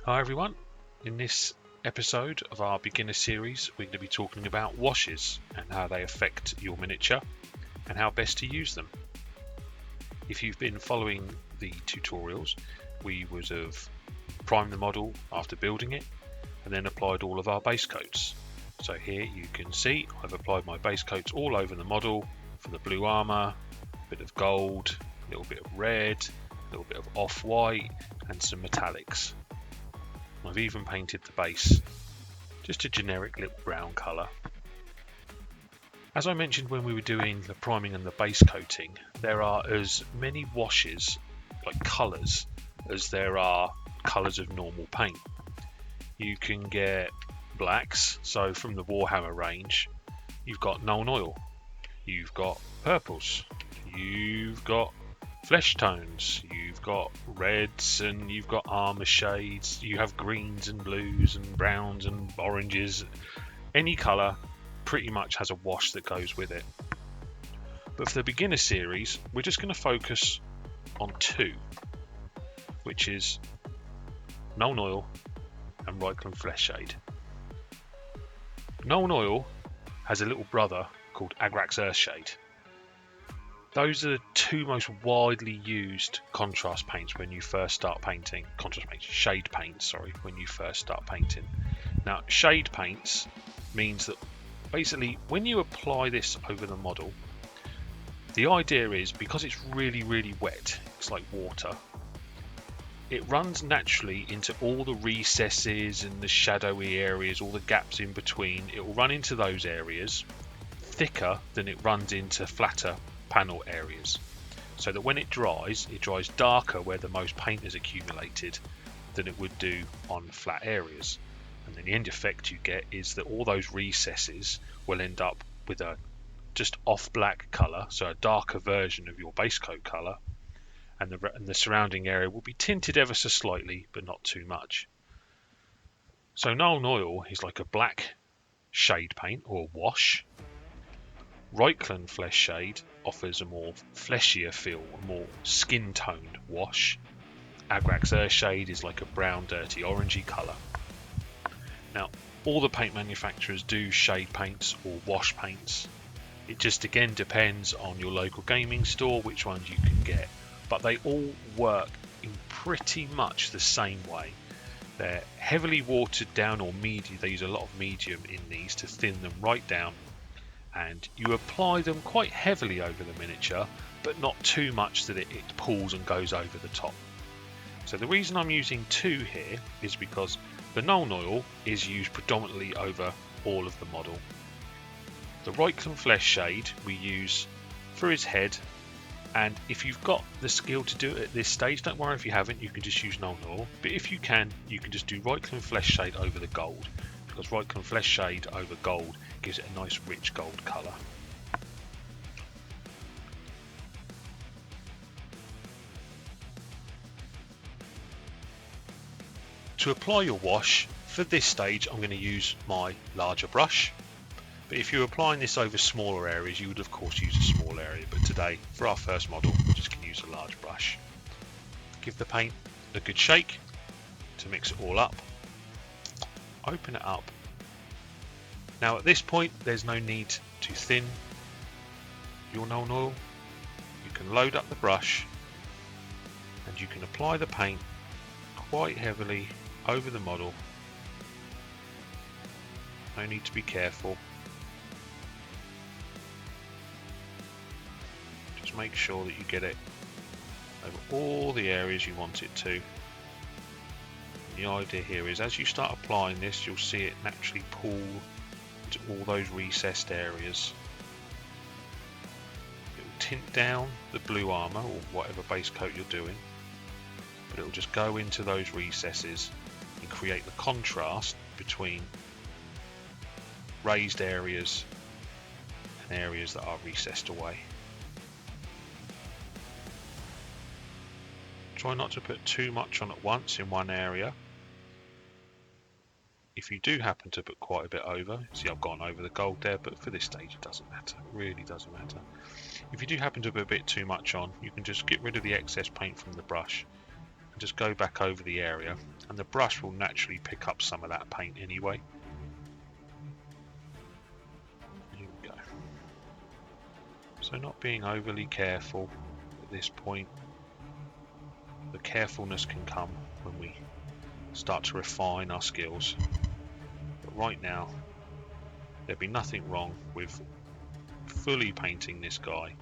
Hi everyone, in this episode of our beginner series we're going to be talking about washes and how they affect your miniature and how best to use them. If you've been following the tutorials, we would have primed the model after building it and then applied all of our base coats. So here you can see I've applied my base coats all over the model for the blue armour, a bit of gold, a little bit of red, a little bit of off-white and some metallics. I've even painted the base, just a generic little brown colour. As I mentioned when we were doing the priming and the base coating, there are as many washes, like colours, as there are colours of normal paint. You can get blacks, so from the Warhammer range, you've got Null Oil, you've got purples, you've got flesh tones, you've got reds and you've got armor shades, you have greens and blues and browns and oranges. Any colour pretty much has a wash that goes with it. But for the beginner series, we're just going to focus on two, which is Null Oil and Reikland Flesh Shade. Null Oil has a little brother called Agrax Earthshade. Those are the two most widely used contrast paints when you first start painting. Shade paints, when you first start painting. Now, shade paints means that basically when you apply this over the model, the idea is because it's really, really wet, it's like water, it runs naturally into all the recesses and the shadowy areas, all the gaps in between. It will run into those areas thicker than it runs into flatter panel areas, so that when it dries darker where the most paint is accumulated than it would do on flat areas. And then the end effect you get is that all those recesses will end up with a just off black colour, so a darker version of your base coat colour, and the surrounding area will be tinted ever so slightly but not too much. So Null Oil is like a black shade paint or wash. Reikland Flesh Shade offers a more fleshier feel, a more skin-toned wash. Agrax Earthshade is like a brown, dirty, orangey colour. Now, all the paint manufacturers do shade paints or wash paints. It just again depends on your local gaming store which ones you can get, but they all work in pretty much the same way. They're heavily watered down or medium. They use a lot of medium in these to thin them right down, and you apply them quite heavily over the miniature, but not too much that it pulls and goes over the top. So the reason I'm using two here is because the Null Oil is used predominantly over all of the model. The Reikland Flesh Shade we use for his head, and if you've got the skill to do it at this stage, don't worry if you haven't, you can just use Null Oil, but if you can, you can just do Reikland Flesh Shade over the gold, because Reikland Flesh Shade over gold gives it a nice rich gold colour. To apply your wash, for this stage I'm going to use my larger brush, but if you're applying this over smaller areas you would of course use a small area, but today for our first model we're just going to use a large brush. Give the paint a good shake to mix it all up, open it up. Now at this point there's no need to thin your Null Oil. You can load up the brush and you can apply the paint quite heavily over the model. No need to be careful. Just make sure that you get it over all the areas you want it to. And the idea here is as you start applying this you'll see it naturally pull to all those recessed areas. It will tint down the blue armour or whatever base coat you're doing, but it will just go into those recesses and create the contrast between raised areas and areas that are recessed away. Try not to put too much on at once in one area. If you do happen to put quite a bit over, see I've gone over the gold there, but for this stage it doesn't matter, it really doesn't matter. If you do happen to put a bit too much on, you can just get rid of the excess paint from the brush and just go back over the area, and the brush will naturally pick up some of that paint anyway. Here we go. So not being overly careful at this point. The carefulness can come when we start to refine our skills. But right now, there'd be nothing wrong with fully painting this guy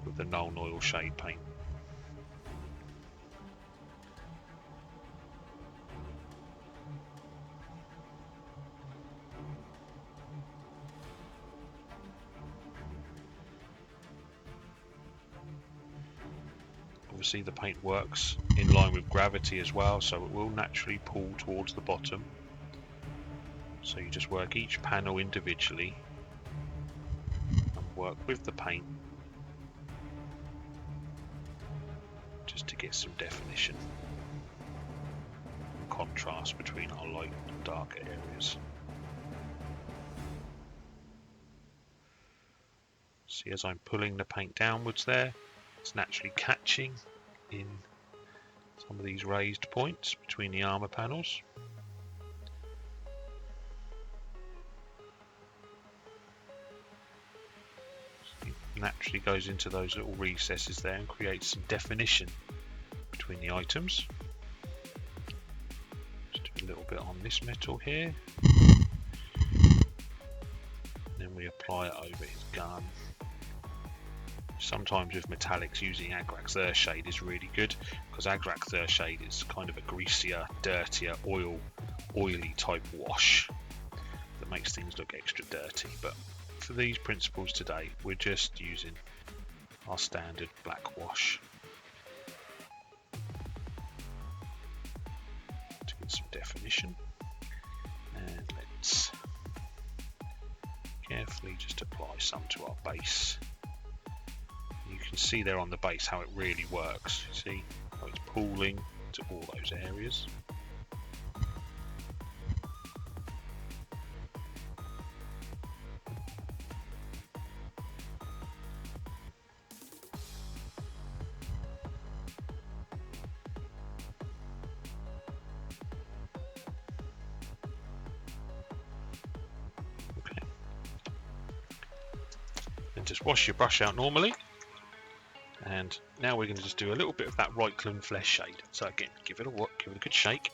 with the Nuln Oil shade paint. Obviously the paint works in line with gravity as well, so it will naturally pull towards the bottom. So you just work each panel individually and work with the paint just to get some definition and contrast between our light and darker areas. See, as I'm pulling the paint downwards there, it's naturally catching in some of these raised points between the armor panels. So it naturally goes into those little recesses there and creates some definition between the items. Just do a little bit on this metal here. Then we apply it over his gun. Sometimes with metallics, using Agrax Earthshade is really good, because Agrax Earthshade is kind of a greasier, dirtier, oily type wash that makes things look extra dirty. But for these principles today, we're just using our standard black wash to get some definition. And let's carefully just apply some to our base. You can see there on the base how it really works. See how it's pooling to all those areas. Okay. And just wash your brush out normally. And now we're going to just do a little bit of that Reikland flesh shade. So again, give it a good shake.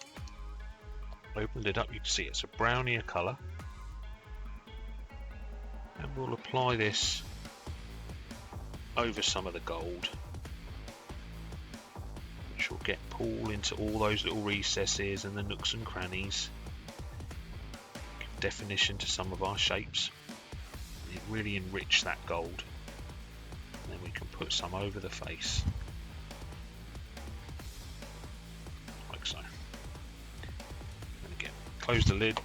Open the lid up, you can see it's a brownier colour. And we'll apply this over some of the gold, which will get pulled into all those little recesses and the nooks and crannies. Give definition to some of our shapes. It really enrich that gold. Then we can put some over the face, like so. And again, close the lid.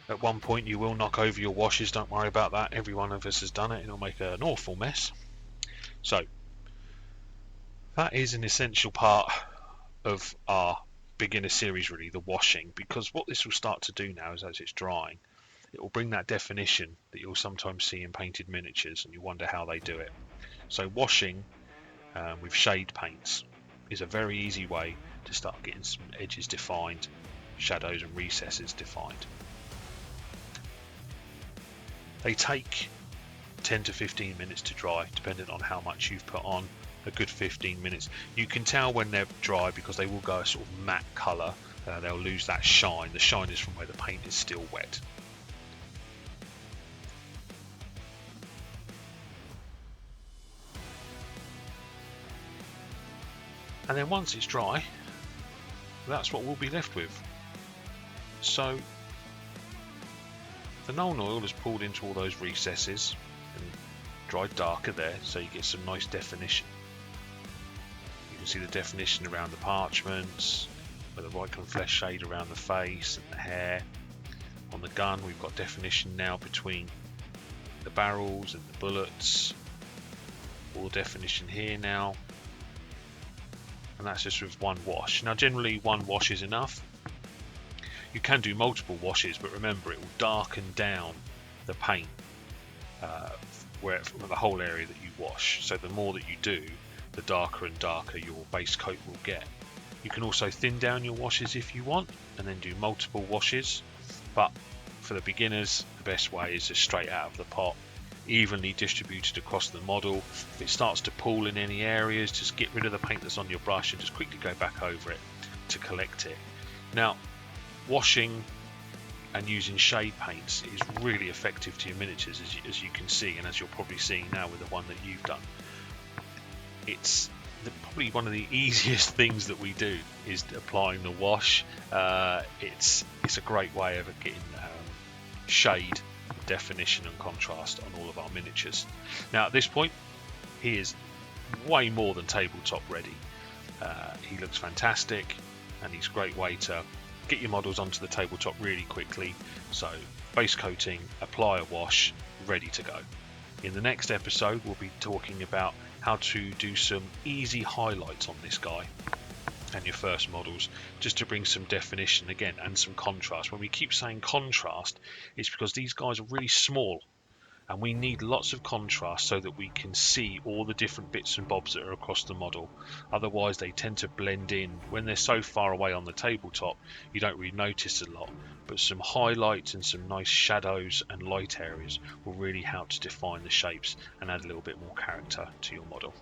At one point you will knock over your washes, don't worry about that. Every one of us has done it, it'll make an awful mess. So that is an essential part of our beginner series really, the washing, because what this will start to do now is as it's drying, it will bring that definition that you'll sometimes see in painted miniatures and you wonder how they do it. So washing with shade paints is a very easy way to start getting some edges defined, shadows and recesses defined. They take 10 to 15 minutes to dry, depending on how much you've put on. A good 15 minutes. You can tell when they're dry because they will go a sort of matte colour. They'll lose that shine. The shine is from where the paint is still wet. And then once it's dry, that's what we'll be left with. So the Nuln Oil is pulled into all those recesses and dried darker there, so you get some nice definition. You can see the definition around the parchments, with the Reikland flesh shade around the face and the hair. On the gun we've got definition now between the barrels and the bullets. All definition here now. And that's just with one wash. Now generally one wash is enough. You can do multiple washes, but remember it will darken down the paint from the whole area that you wash. So the more that you do, the darker and darker your base coat will get. You can also thin down your washes if you want, and then do multiple washes, but for the beginners the best way is just straight out of the pot, evenly distributed across the model. If it starts to pool in any areas, just get rid of the paint that's on your brush and just quickly go back over it to collect it. Now, washing and using shade paints is really effective to your miniatures, as you can see, and as you're probably seeing now with the one that you've done. It's probably one of the easiest things that we do is applying the wash. It's a great way of getting shade, definition and contrast on all of our miniatures. Now at this point he is way more than tabletop ready. He looks fantastic, and he's a great way to get your models onto the tabletop really quickly. So base coating, apply a wash, ready to go. In the next episode we'll be talking about how to do some easy highlights on this guy and your first models, just to bring some definition again and some contrast. When we keep saying contrast, it's because these guys are really small and we need lots of contrast so that we can see all the different bits and bobs that are across the model. Otherwise they tend to blend in. When they're so far away on the tabletop, you don't really notice a lot, but some highlights and some nice shadows and light areas will really help to define the shapes and add a little bit more character to your model.